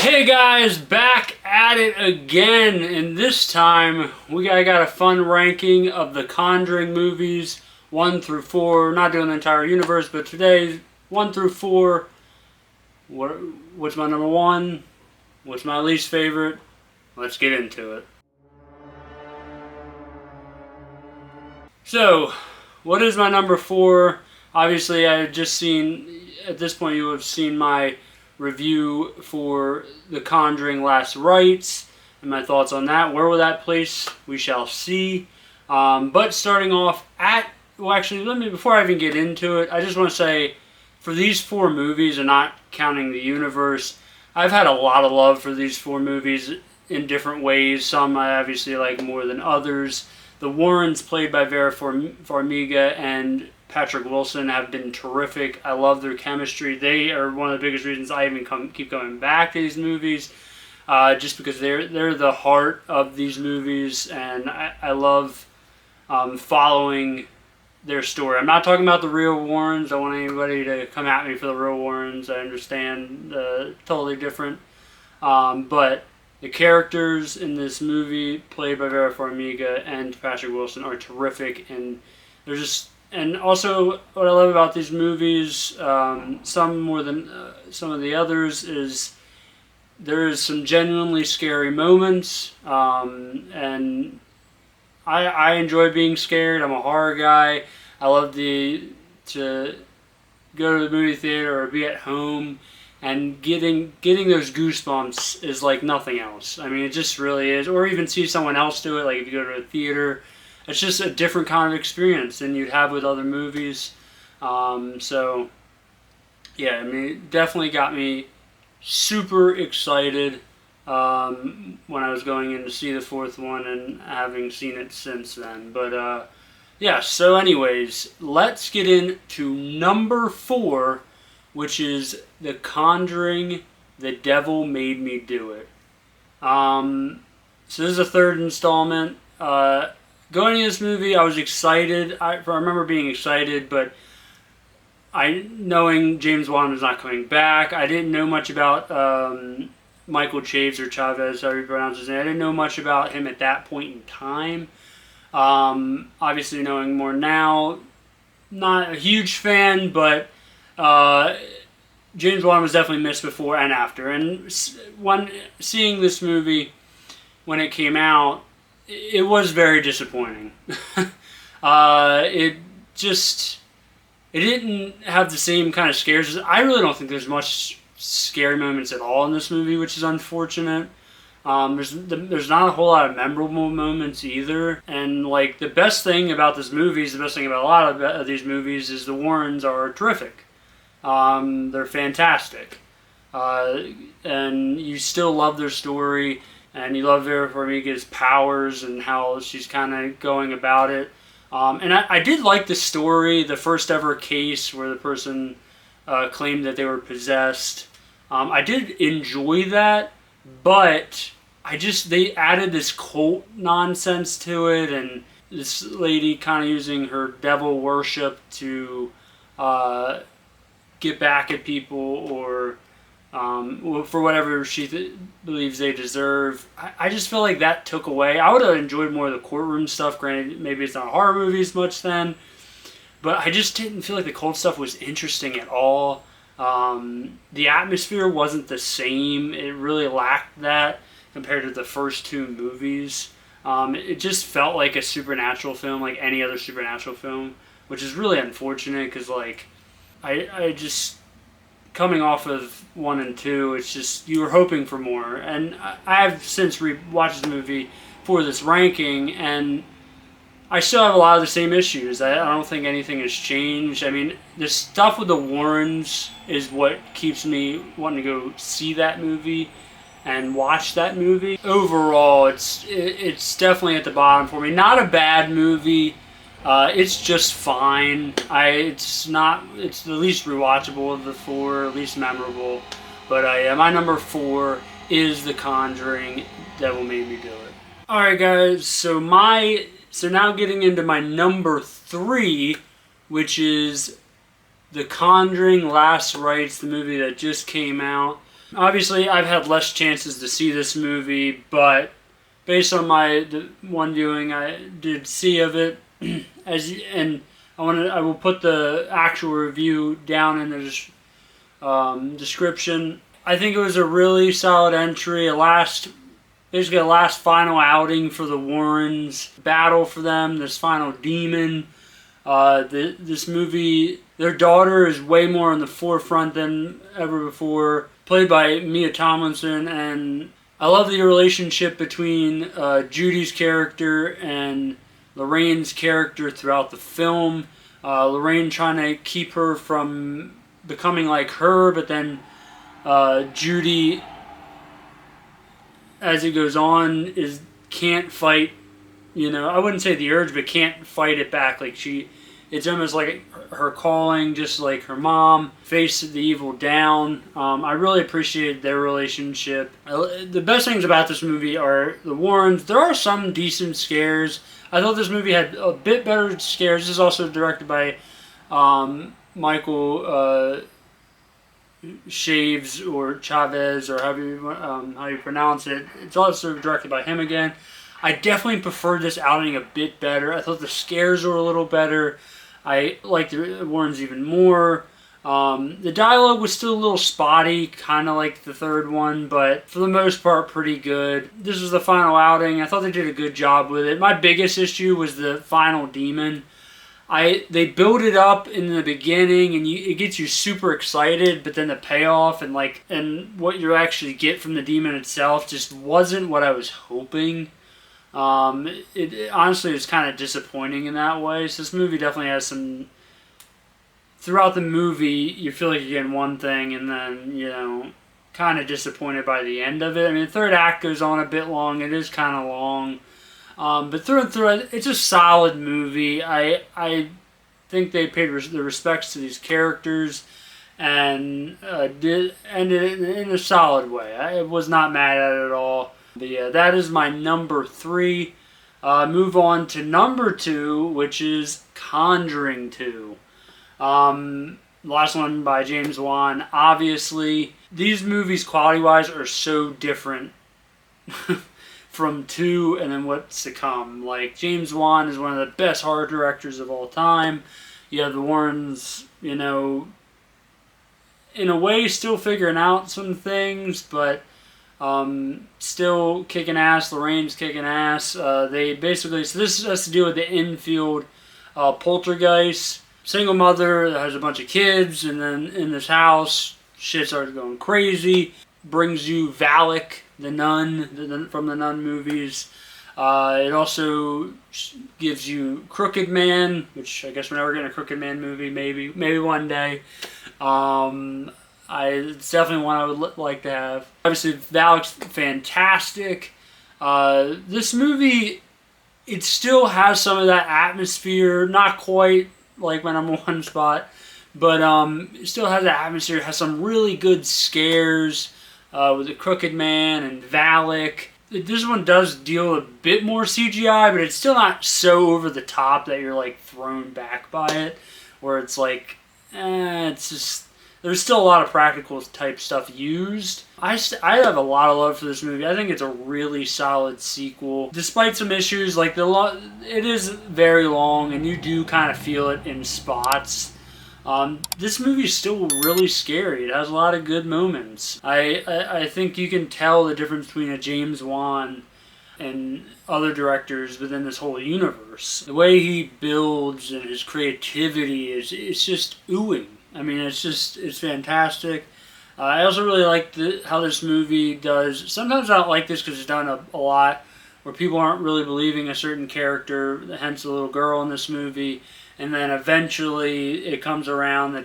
Hey guys, back at it again, and this time I got a fun ranking of the Conjuring movies 1 through 4. Not doing the entire universe, but today 1 through 4. What's my number 1? What's my least favorite? Let's get into it. So, what is my number 4? Obviously, I had just seen, at this point you have seen my review for The Conjuring Last Rites and my thoughts on that. Where will that place? We shall see. But starting off before I even get into it, I just want to say, for these 4 movies, and not counting the universe, I've had a lot of love for these 4 movies in different ways. Some I obviously like more than others. The Warrens, played by Vera Farmiga and Patrick Wilson, have been terrific. I love their chemistry. They are one of the biggest reasons I even keep going back to these movies, just because they're the heart of these movies, and I love following their story. I'm not talking about the real Warrens. I don't want anybody to come at me for the real Warrens. I understand, totally different. But the characters in this movie, played by Vera Farmiga and Patrick Wilson, are terrific, and they're just. And also, what I love about these movies, some more than some of the others, is there is some genuinely scary moments, and I enjoy being scared. I'm a horror guy. I love to go to the movie theater or be at home, and getting those goosebumps is like nothing else. I mean, it just really is. Or even see someone else do it, like if you go to a theater. It's just a different kind of experience than you'd have with other movies. So, yeah, I mean, it definitely got me super excited when I was going in to see the 4th one, and having seen it since then. But, yeah, so anyways, let's get into number 4, which is The Conjuring, The Devil Made Me Do It. So this is the 3rd installment. Going into this movie, I was excited. I remember being excited, but knowing James Wan was not coming back, I didn't know much about Michael Chaves, or Chavez, however you pronounce his name. I didn't know much about him at that point in time. Obviously, knowing more now, not a huge fan, but James Wan was definitely missed before and after. And when seeing this movie when it came out, it was very disappointing. It didn't have the same kind of scares. I really don't think there's much scary moments at all in this movie, which is unfortunate. There's not a whole lot of memorable moments either. And like, the best thing about this movie, the best thing about a lot of these movies, is the Warrens are terrific. They're fantastic. And you still love their story. And you love Vera Farmiga's powers and how she's kind of going about it. And I did like the story, the first ever case where the person claimed that they were possessed. I did enjoy that, but they added this cult nonsense to it, and this lady kind of using her devil worship to get back at people, or for whatever she believes they deserve. I just feel like that took away. I would have enjoyed more of the courtroom stuff. Granted, maybe it's not horror movies much then, but I just didn't feel like the cult stuff was interesting at all. The atmosphere wasn't the same. It really lacked that compared to the first 2 movies. It just felt like a supernatural film, like any other supernatural film, which is really unfortunate, because like I just, coming off of 1 and 2, it's just, you were hoping for more. And I have since watched the movie for this ranking, and I still have a lot of the same issues. I don't think anything has changed. I mean, the stuff with the Warrens is what keeps me wanting to go see that movie and watch that movie. Overall, it's definitely at the bottom for me. Not a bad movie. It's just fine. It's the least rewatchable of the 4, least memorable. But my number 4 is The Conjuring, Devil Made Me Do It. Alright guys, so now getting into my number 3, which is The Conjuring Last Rites, the movie that just came out. Obviously, I've had less chances to see this movie, but based on the one viewing I did see of it, and I will put the actual review down in the description. I think it was a really solid entry, basically a last final outing for the Warrens, battle for them, this final demon. This movie, their daughter is way more in the forefront than ever before, played by Mia Tomlinson, and I love the relationship between Judy's character and Lorraine's character throughout the film. Lorraine trying to keep her from becoming like her, but then Judy, as it goes on, can't fight. I wouldn't say the urge, but can't fight it back. It's almost like her calling, just like her mom, face the evil down. I really appreciated their relationship. The best things about this movie are the Warrens. There are some decent scares. I thought this movie had a bit better scares. This is also directed by Michael Shaves or Chavez, or how you pronounce it. It's also directed by him again. I definitely preferred this outing a bit better. I thought the scares were a little better. I liked the Warrens even more. The dialogue was still a little spotty, kind of like the third one, but for the most part, pretty good. This was the final outing. I thought they did a good job with it. My biggest issue was the final demon. They build it up in the beginning, and it gets you super excited, but then the payoff and what you actually get from the demon itself just wasn't what I was hoping. It honestly is kind of disappointing in that way. So this movie definitely has some. Throughout the movie, you feel like you're getting one thing, and then kind of disappointed by the end of it. I mean, the third act goes on a bit long. It is kind of long, but through and through, it's a solid movie. I think they paid the respects to these characters, and did ended it in a solid way. I was not mad at it at all. But yeah, that is my number 3. Move on to number 2, which is Conjuring 2. Last one by James Wan. Obviously, these movies quality-wise are so different from 2 and then what's to come. Like, James Wan is one of the best horror directors of all time. You have the Warrens, in a way still figuring out some things, but still kicking ass. Lorraine's kicking ass. They basically, so this has to do with the infield poltergeist. Single mother that has a bunch of kids, and then in this house, shit starts going crazy. Brings you Valak, the nun, from the Nun movies. It also gives you Crooked Man, which I guess we're never getting a Crooked Man movie, maybe one day. It's definitely one I would like to have. Obviously, Valak's fantastic. This movie, it still has some of that atmosphere, not quite like my number 1 spot, but it still has that atmosphere. It has some really good scares with the Crooked Man and Valak. This one does deal a bit more CGI, but it's still not so over the top that you're thrown back by it, where it's it's just, there's still a lot of practical type stuff used. I have a lot of love for this movie. I think it's a really solid sequel. Despite some issues, it is very long, and you do kind of feel it in spots. This movie is still really scary. It has a lot of good moments. I think you can tell the difference between a James Wan and other directors within this whole universe. The way he builds and his creativity it's just oohing. I mean, it's fantastic. I also really like how this movie does. Sometimes I don't like this because it's done a lot where people aren't really believing a certain character, hence the little girl in this movie, and then eventually it comes around that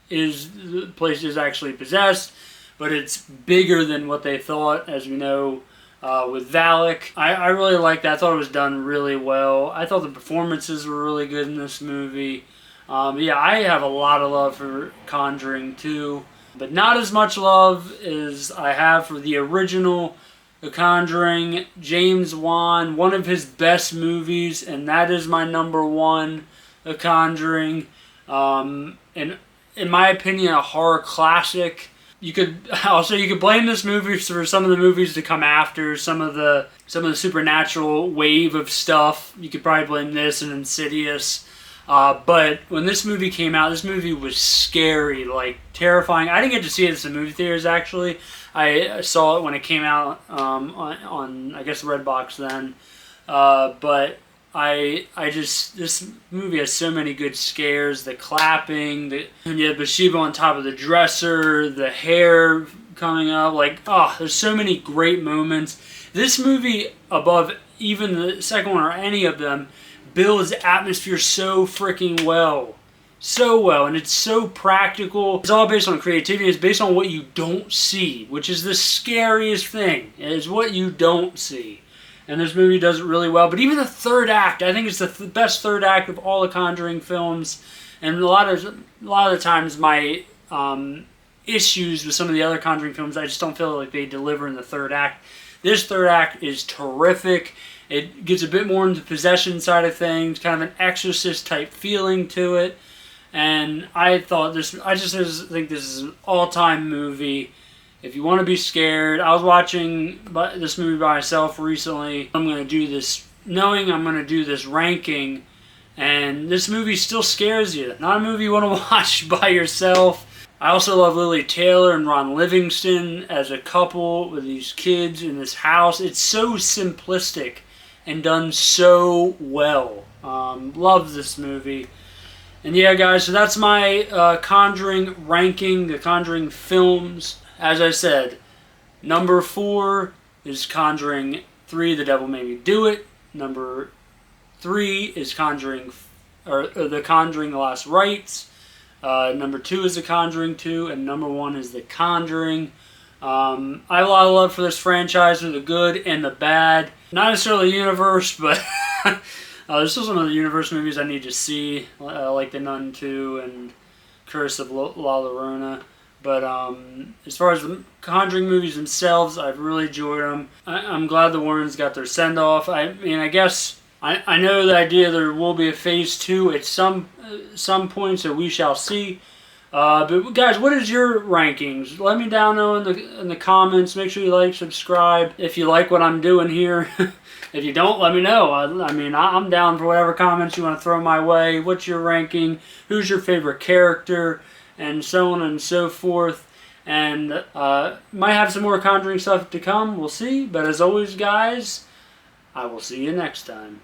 the place is actually possessed, but it's bigger than what they thought, as we know. With Valak, I really liked that. I thought it was done really well. I thought the performances were really good in this movie. Yeah, I have a lot of love for Conjuring 2, but not as much love as I have for the original The Conjuring. James Wan, one of his best movies, and that is my number 1, The Conjuring. And in my opinion, a horror classic. you could blame this movie for some of the movies to come after, some of the supernatural wave of stuff. You could probably blame this and Insidious. But when this movie came out, this movie was scary, like terrifying. I didn't get to see this in movie theaters, actually. I saw it when it came out on I guess Redbox then. But this movie has so many good scares. The clapping, Bathsheba on top of the dresser, the hair coming up. There's so many great moments. This movie, above even the second one or any of them, builds atmosphere so freaking well. So well, and it's so practical. It's all based on creativity. It's based on what you don't see, which is the scariest thing. It is what you don't see. And this movie does it really well. But even the third act, I think it's the best third act of all the Conjuring films. And a lot of the times, my issues with some of the other Conjuring films, I just don't feel like they deliver in the third act. This third act is terrific. It gets a bit more into the possession side of things, kind of an Exorcist type feeling to it. And I just think this is an all-time movie. If you want to be scared, I was watching this movie by myself recently. I'm going to do this, knowing I'm going to do this ranking, and this movie still scares you. Not a movie you want to watch by yourself. I also love Lily Taylor and Ron Livingston as a couple with these kids in this house. It's so simplistic and done so well. Love this movie. And yeah, guys, so that's my Conjuring ranking, the Conjuring films. As I said, number 4 is Conjuring 3, The Devil Made Me Do It. Number 3 is Conjuring, or The Conjuring, The Last Rites. Number 2 is The Conjuring 2, and number 1 is The Conjuring. I have a lot of love for this franchise, for the good and the bad. Not necessarily the universe, but there's still some of the universe movies I need to see, like The Nun 2 and Curse of La Llorona. But as far as the Conjuring movies themselves, I've really enjoyed them. I'm glad the Warrens got their send-off. I mean, I guess I know the idea there will be a phase 2 at some point, so we shall see. But guys, what is your rankings? Let me down know in the comments. Make sure you like, subscribe if you like what I'm doing here. If you don't, let me know. I mean, I'm down for whatever comments you want to throw my way. What's your ranking? Who's your favorite character? And so on and so forth. And might have some more Conjuring stuff to come. We'll see. But as always, guys, I will see you next time.